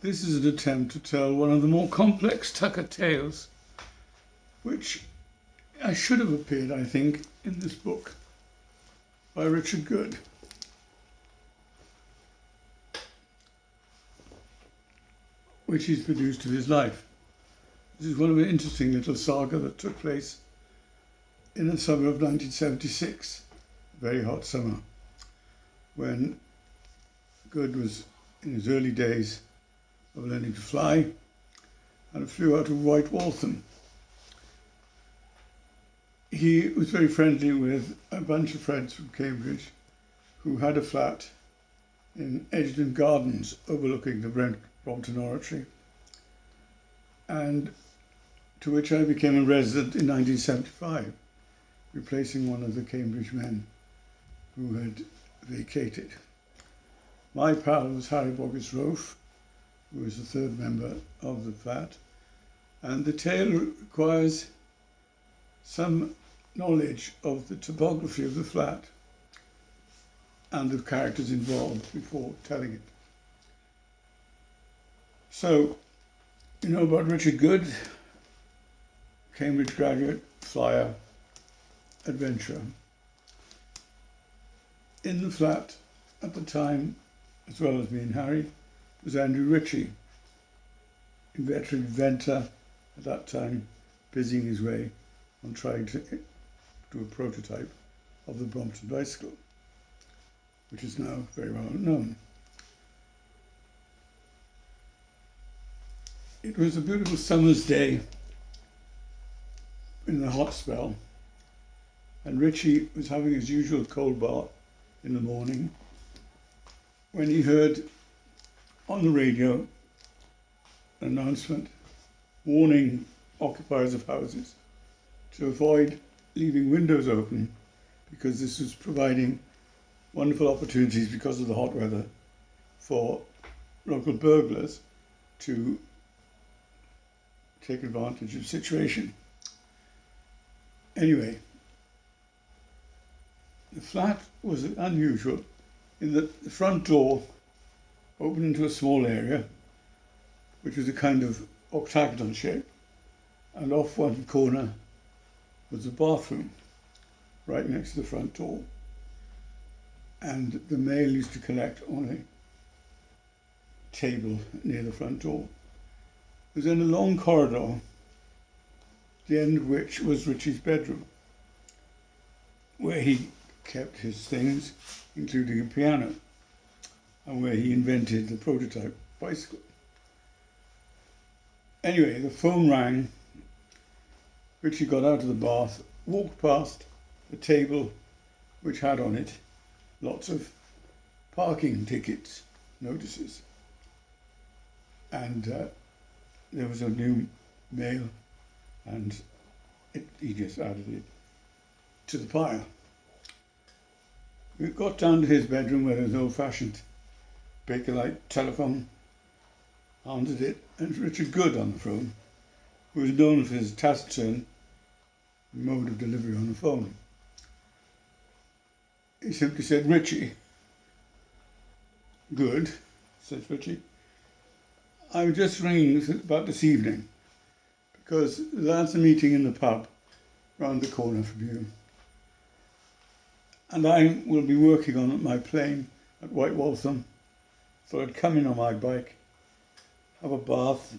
This is an attempt to tell one of the more complex Tucker tales, which should have appeared, I think, in this book by Richard Good. Which he's produced of his life. This is one of an interesting little saga that took place in the summer of 1976, a very hot summer, when Good was in his early days of learning to fly and flew out of White Waltham. He was very friendly with a bunch of friends from Cambridge who had a flat in Edgden Gardens overlooking the Brompton Oratory, and to which I became a resident in 1975, replacing one of the Cambridge men who had vacated. My pal was Harry Boggis-Rofe, who was the third member of the flat, and the tale requires some knowledge of the topography of the flat and the characters involved before telling it. So, you know about Richard Good, Cambridge graduate, flyer, adventurer. In the flat at the time, as well as me and Harry, was Andrew Ritchie, veteran inventor at that time, busying his way on trying to do a prototype of the Brompton bicycle, which is now very well known. It was a beautiful summer's day in the hot spell, and Ritchie was having his usual cold bath in the morning when he heard on the radio an announcement warning occupiers of houses to avoid leaving windows open because this was providing wonderful opportunities because of the hot weather for local burglars to take advantage of the situation. Anyway, the flat was unusual in that the front door opened into a small area, which was a kind of octagonal shape, and off one corner was a bathroom right next to the front door. And the mail used to collect on a table near the front door. There was then a long corridor, the end of which was Ritchie's bedroom, where he kept his things, including a piano, and where he invented the prototype bicycle. Anyway, the phone rang. Ritchie got out of the bath, walked past the table which had on it lots of parking tickets, notices, and there was a new mail, and he just added it to the pile. We got down to his bedroom where there was an old-fashioned Bakelite telephone, answered it, and Richard Good on the phone, who was known for his taciturn mode of delivery on the phone. He simply said, "Ritchie." "Good," said Ritchie. "I'm just ringing about this evening, because the lads are meeting in the pub round the corner from you. And I will be working on my plane at White Waltham, so I'd come in on my bike, have a bath,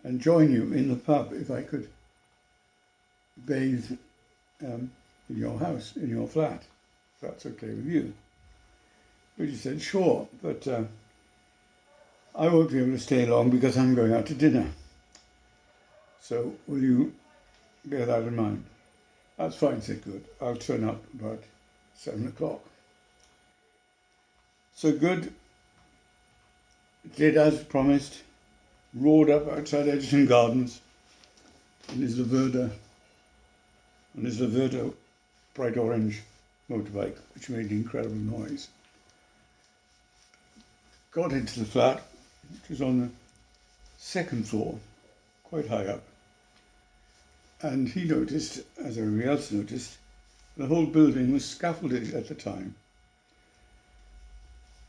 and join you in the pub if I could bathe in your house, in your flat, if that's okay with you." Richie said, "Sure, but I won't be able to stay long because I'm going out to dinner. So will you bear that in mind?" "That's fine," said Good. "I'll turn up about 7 o'clock. So Good did as promised, roared up outside Edgden Gardens in his Laverda bright orange motorbike, which made an incredible noise. Got into the flat, which was on the second floor, quite high up. And he noticed, as everybody else noticed, the whole building was scaffolded at the time.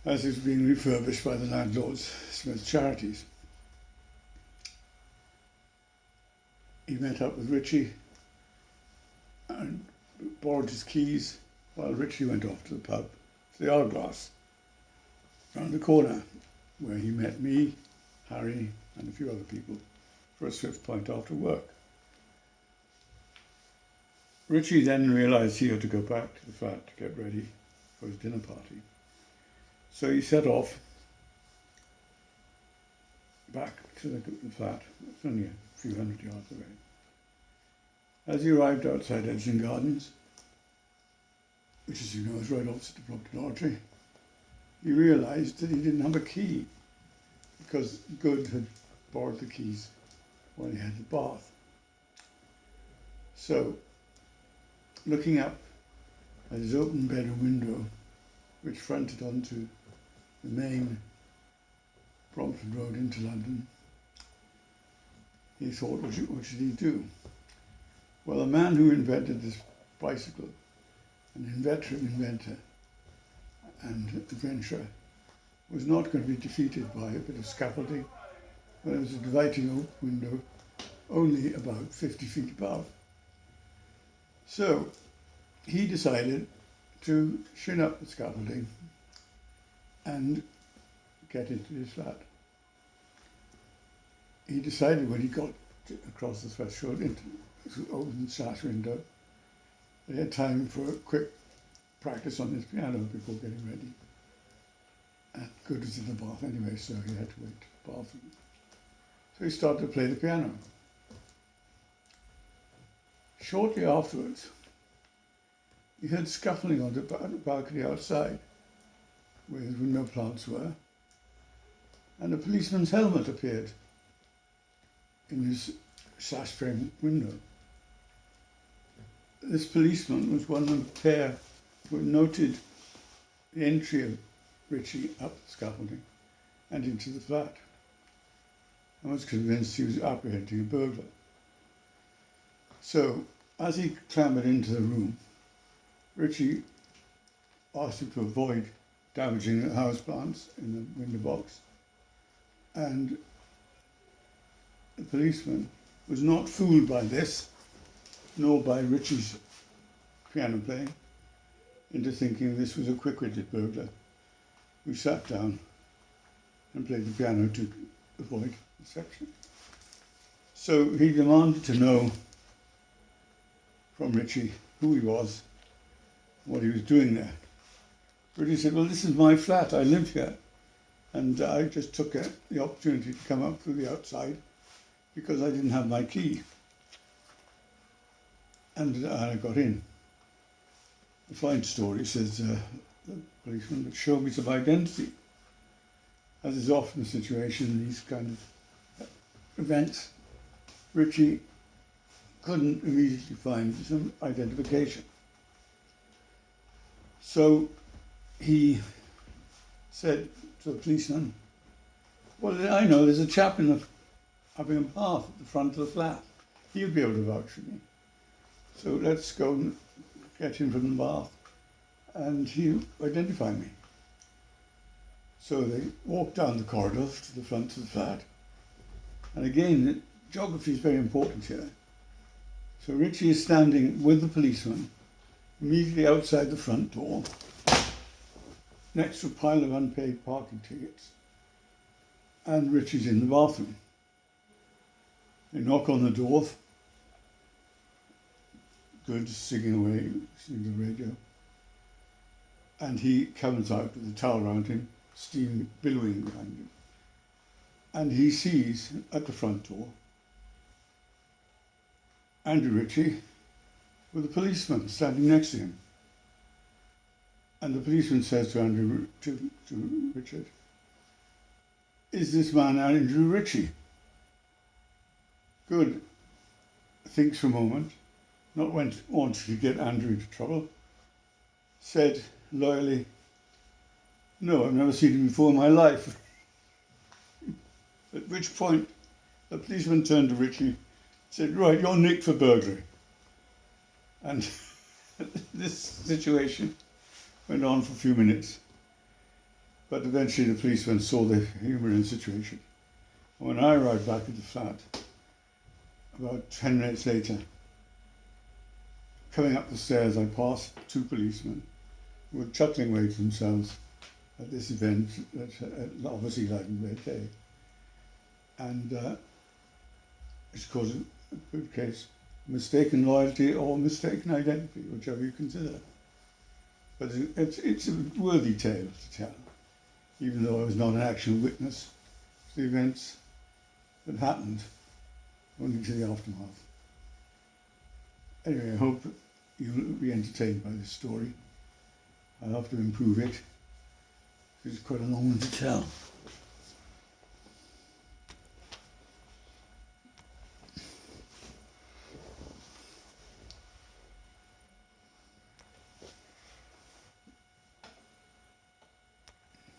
as it was being refurbished by the landlord's Smith Charities. He met up with Richie and borrowed his keys while Richie went off to the pub, to the Hourglass, round the corner, where he met me, Harry, and a few other people for a swift pint after work. Richie then realised he had to go back to the flat to get ready for his dinner party. So he set off back to the flat. It's only a few hundred yards away. As he arrived outside Edgington Gardens, which, as you know, is right opposite the Brompton Oratory, he realised that he didn't have a key because Good had borrowed the keys while he had the bath. So, looking up at his open bedroom window, which fronted onto the main Brompton Road into London, he thought, what should he do? Well, the man who invented this bicycle, an inveterate inventor and adventurer, was not going to be defeated by a bit of scaffolding when there was a dividing oak window only about 50 feet above. So he decided to shin up the scaffolding and get into his flat. He decided when he got across the threshold into the open sash window, he had time for a quick practice on his piano before getting ready. And Good was in the bath anyway, so he had to wait to the bathroom. So he started to play the piano. Shortly afterwards, he heard scuffling on the balcony outside, where his window plants were, and a policeman's helmet appeared in his sash frame window. This policeman was one of the pair who noted the entry of Richie up the scaffolding and into the flat, and was convinced he was apprehending a burglar. So, as he clambered into the room, Richie asked him to avoid damaging the houseplants in the window box, and the policeman was not fooled by this, nor by Richie's piano playing, into thinking this was a quick-witted burglar who sat down and played the piano to avoid detection. So he demanded to know from Richie who he was, what he was doing there. Richie said, well, this is my flat, I live here, and I just took the opportunity to come up through the outside because I didn't have my key. And I got in. The fine story says the policeman would show me some identity. As is often the situation in these kind of events, Richie couldn't immediately find some identification. So he said to the policeman, well, I know there's a chap in the Uppingham Path at the front of the flat. He'll be able to vouch for me. So let's go and get him from the bath and he'll identify me. So they walked down the corridor to the front of the flat. And again, geography is very important here. So Richie is standing with the policeman immediately outside the front door, next to a pile of unpaid parking tickets. And Richie's in the bathroom. They knock on the door. Good, singing away, listening to the radio. And he comes out with a towel around him, steam billowing behind him. And he sees at the front door Andrew Ritchie with a policeman standing next to him. And the policeman says to Richard, is this man Andrew Ritchie? Good thinks for a moment, not wanting to get Andrew into trouble, said loyally, no, I've never seen him before in my life. At which point the policeman turned to Richie and said, right, you're nicked for burglary. And this situation went on for a few minutes. But eventually the policeman saw the humour in the situation. When I arrived back at the flat, about 10 minutes later, coming up the stairs, I passed two policemen who were chuckling away to themselves at this event that obviously lightened their day. And it's caused a good case, mistaken loyalty or mistaken identity, whichever you consider. But it's a worthy tale to tell, even though I was not an actual witness to the events that happened, only to the aftermath. Anyway, I hope you'll be entertained by this story. I'll have to improve it. It's quite a long one to tell.